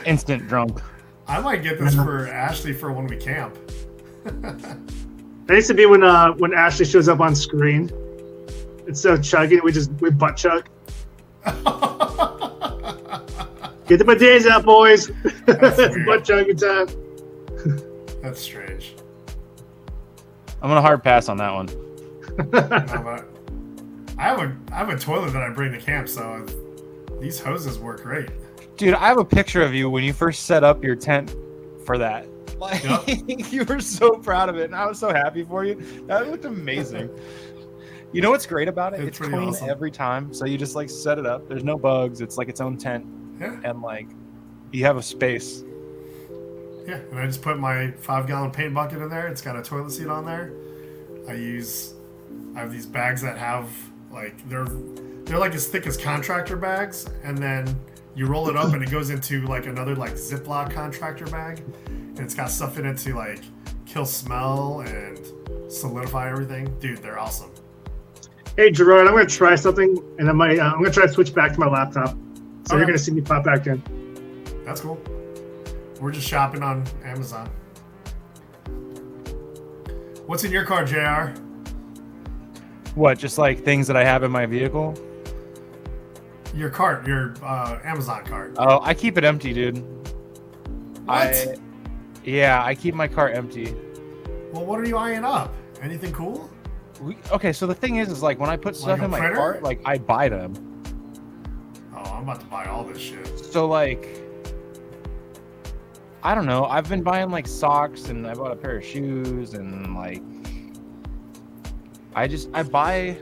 Instant drunk. I might get this for Ashley for when we camp. That used to be when Ashley shows up on screen. Instead of chugging, we butt chug. Get the bidets out, boys. It's butt chugging time. That's strange. I'm gonna hard pass on that one. I have a toilet that I bring to camp, so these hoses work great. Dude, I have a picture of you when you first set up your tent for that. Like, Yep. you were so proud of it, and I was so happy for you. That looked amazing. You know what's great about it? It's It's pretty clean awesome. every time. So you just like set it up. There's no bugs. It's like its own tent, Yeah. and like you have a space. Yeah, and I just put my 5-gallon paint bucket in there. It's got a toilet seat on there. I have these bags that have like they're like as thick as contractor bags, and then you roll it up and it goes into like another like Ziploc contractor bag, and it's got stuff in it to like kill smell and solidify everything. Dude, they're awesome. Hey Gerard, I'm gonna try something, and I'm gonna try to switch back to my laptop. So you're Okay. gonna see me pop back in. That's cool. We're just shopping on Amazon. What's in your car, JR? What? Just like things that I have in my vehicle? Your cart, your Amazon cart. Oh, I keep it empty, dude. What? I keep my cart empty. Well, what are you eyeing up? Anything cool? Okay, so the thing is like when I put stuff Like a in my printer? cart, like I buy them. Oh, I'm about to buy all this shit. So like, I don't know. I've been buying like socks, and I bought a pair of shoes, and like, I buy.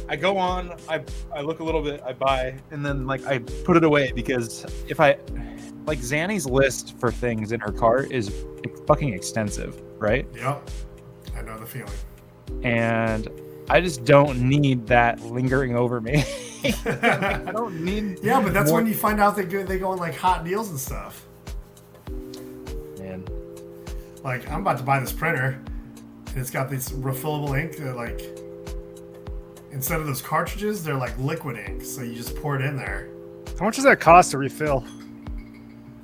I go on. I look a little bit. I buy, and then like I put it away because if I like Zanny's list for things in her cart is fucking extensive, right? Yep. I know the feeling. And I just don't need that lingering over me. I don't need. Yeah, but that's more- when you find out they go on like hot deals and stuff. Man, Like, I'm about to buy this printer, and it's got this refillable ink that, like, instead of those cartridges, they're like liquid ink, so you just pour it in there. How much does that cost to refill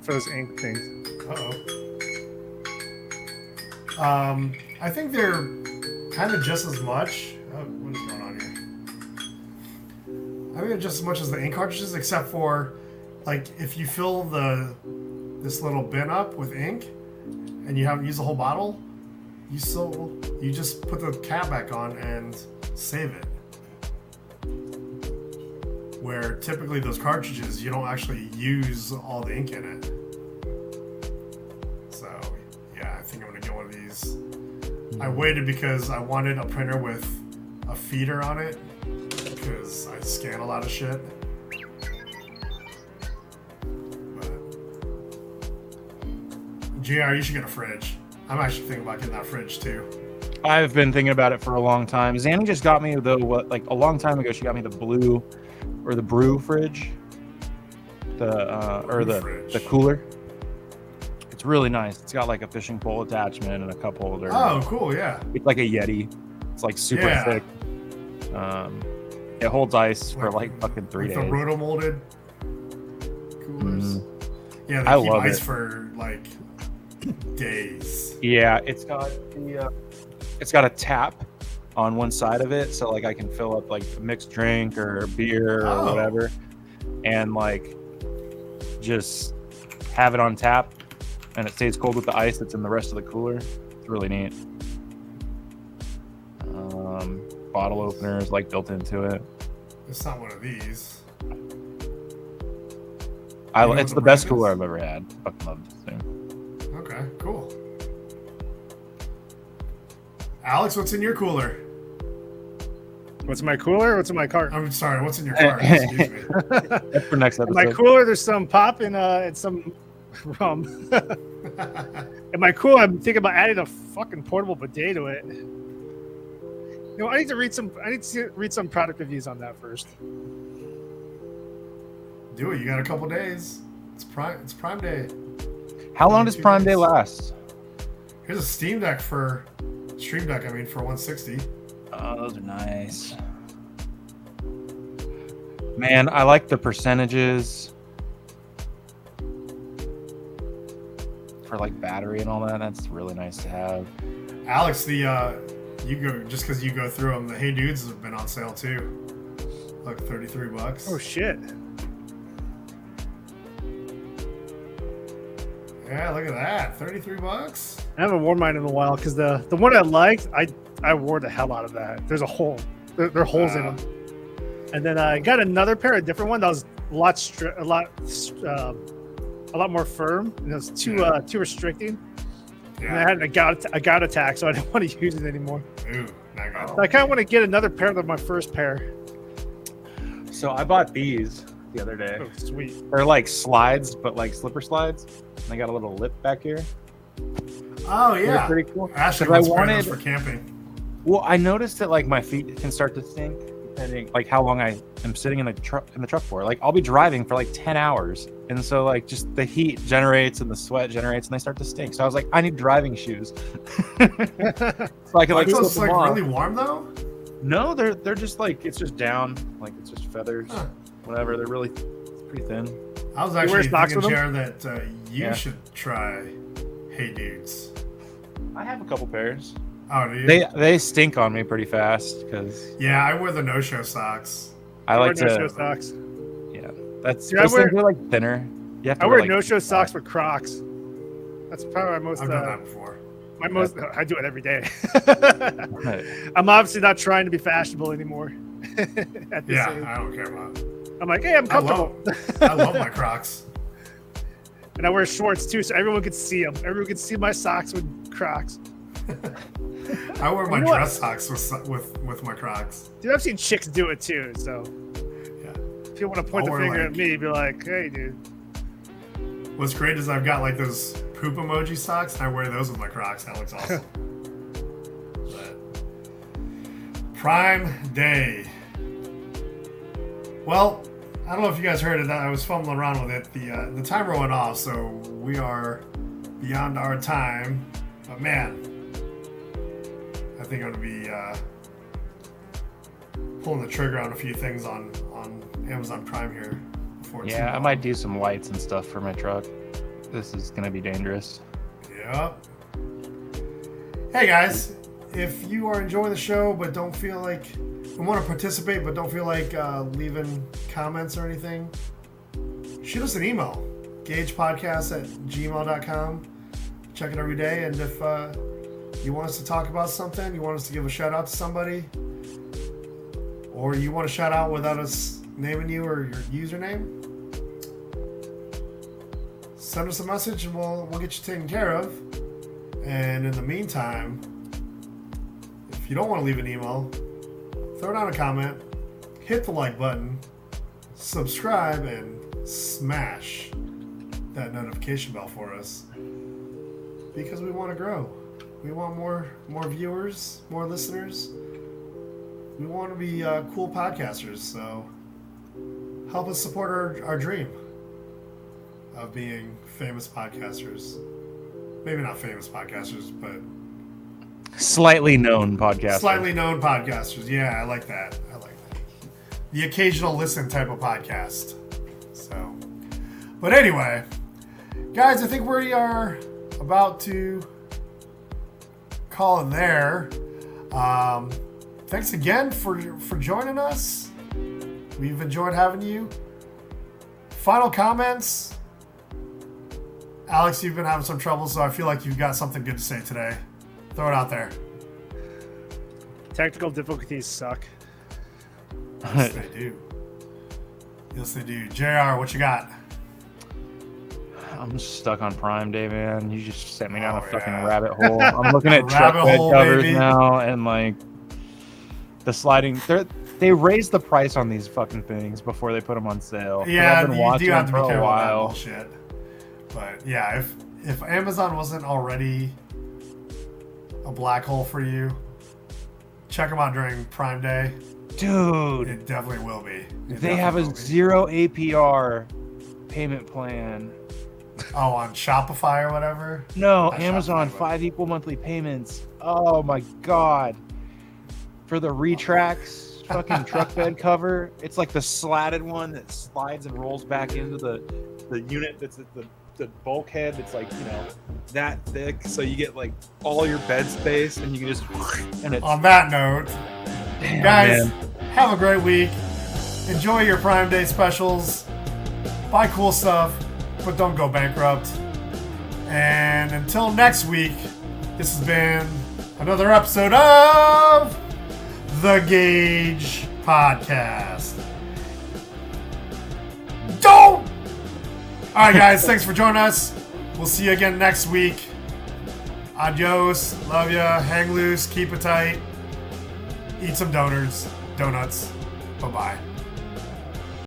for those ink things? I think they're kind of just as much. What is going on here? I think they're just as much as the ink cartridges, except for, like, if you fill this little bin up with ink, and you haven't used the whole bottle, you just put the cap back on and save it. Where typically those cartridges, you don't actually use all the ink in it. So, yeah, I think I'm gonna get one of these. I waited because I wanted a printer with a feeder on it, because I scan a lot of shit. But, GR, you should get a fridge. I'm actually thinking about getting that fridge too. I've been thinking about it for a long time. Zanny just got me a long time ago. She got me the blue or the brew fridge, the cooler. It's really nice. It's got like a fishing pole attachment and a cup holder. Oh, cool! Yeah. It's like a Yeti. It's like super thick. It holds ice for like fucking 3 days. The roto molded coolers. Yeah, they I keep love ice it. for like days. Yeah, it's got a tap on one side of it, so like I can fill up like a mixed drink or beer or whatever, and like just have it on tap, and it stays cold with the ice that's in the rest of the cooler. It's really neat. Bottle openers like built into it. It's not one of these. It's the best cooler I've ever had. Fucking love this thing. Okay, cool. Alex, what's in your cooler? What's in my cooler? What's in my cart? I'm sorry, what's in your cart? Excuse me. That's for next episode. In my cooler, there's some pop and some rum. In my cooler, I'm thinking about adding a fucking portable bidet to it. You know, I need to read some product reviews on that first. Do it. You got a couple days. It's Prime Day. How long does Prime Day last? Here's a Stream Deck for 160. Oh, those are nice. Man, I like the percentages for like battery and all that. That's really nice to have. Alex, just because you go through them, the Hey Dudes have been on sale too. Like $33. Oh shit. Yeah, look at that. $33. I haven't worn mine in a while because the one I liked, I wore the hell out of that. There's a hole. There are holes in them. And then I got another pair, a different one that was a lot more firm, and it was too restricting. Yeah. And I had a gout attack, so I didn't want to use it anymore. Ooh, not good. So I kind of want to get another pair than my first pair. So I bought these the other day. Oh, sweet. They're like slides, but like slipper slides. And they got a little lip back here. Oh yeah, They're pretty cool. Ashley 'Cause wants to wear those for camping. Well, I noticed that like my feet can start to stink depending like how long I am sitting in the truck for. Like I'll be driving for like 10 hours, and so like just the heat generates and the sweat generates, and they start to stink. So I was like, I need driving shoes. So I can like slip Those them like off. really warm though. No, they're just like it's just down, like it's just feathers, whatever. They're really pretty thin. I was wear actually socks thinking, with Jared, that you Yeah. should try Hey Dudes. I have a couple pairs. Oh, do you? They stink on me pretty fast because Yeah, I wear the no-show socks. I like wear to. no-show socks. Yeah, that's Dude, I those wear- things are like thinner. You have to I wear like, no-show socks with Crocs. That's probably my most. I've done that before. I do it every day. I'm obviously not trying to be fashionable anymore. At this age. I don't care about it. I'm like, hey, I'm comfortable. I love my Crocs. And I wear shorts too, so everyone can see them. Everyone can see my socks with Crocs. I wear my You know what? dress socks with my Crocs. Dude, I've seen chicks do it too. So Yeah. if you want to point I'll the wear, finger like- at me, be like, hey, dude. What's great is I've got like those poop emoji socks, and I wear those with my Crocs. That looks awesome. But Prime Day. Well, I don't know if you guys heard it. I was fumbling around with it. The timer went off, so we are beyond our time But man, I think I'm gonna be pulling the trigger on a few things on Amazon Prime here before. Yeah, I might do some lights and stuff for my truck. This is gonna be dangerous. Yep. Hey guys, if you are enjoying the show but don't feel like you want to participate but don't feel like leaving comments or anything, shoot us an email, gagepodcast@gmail.com. Check it every day, and if you want us to talk about something, you want us to give a shout out to somebody, or you want a shout out without us naming you or your username, send us a message and we'll get you taken care of. And in the meantime, if you don't want to leave an email, throw down a comment, hit the like button, subscribe, and smash that notification bell for us, because we want to grow. We want more viewers, more listeners. We want to be cool podcasters, so help us support our dream of being famous podcasters. Maybe not famous podcasters, but Slightly known podcast. slightly known podcasters. Yeah, I like that. The occasional listen type of podcast. So, but anyway, guys, I think we are about to call it there. Thanks again for joining us. We've enjoyed having you. Final comments. Alex, you've been having some trouble, so I feel like you've got something good to say today. Throw it out there. Technical difficulties suck. Yes, they do. Yes, they do. JR, what you got? I'm stuck on Prime Day, man. You just sent me down Oh, a fucking yeah. rabbit hole. I'm looking at truck Rabbit bed hole, covers baby. now, and like the sliding. They raised the price on these fucking things before they put them on sale. 'Cause Yeah, I've been you watching do have them to be for a careful with that while. bullshit. But yeah, if Amazon wasn't already a black hole for you, check them out during Prime Day. Dude, It definitely will be. they have a 0 APR payment plan. Oh, on Shopify or whatever? No, Not Amazon, Shopify, but- 5 equal monthly payments. Oh my god. For the Retrax fucking truck bed cover, it's like the slatted one that slides and rolls back into the unit that's at the bulkhead. It's like, that thick, so you get like all your bed space, and you can just and it's On that note, damn, guys, man. have a great week. Enjoy your Prime Day specials. Buy cool stuff, but don't go bankrupt. And until next week, this has been another episode of the GAJ Podcast. Don't! All right, guys, thanks for joining us. We'll see you again next week. Adios. Love ya. Hang loose. Keep it tight. Eat some donuts. Bye-bye.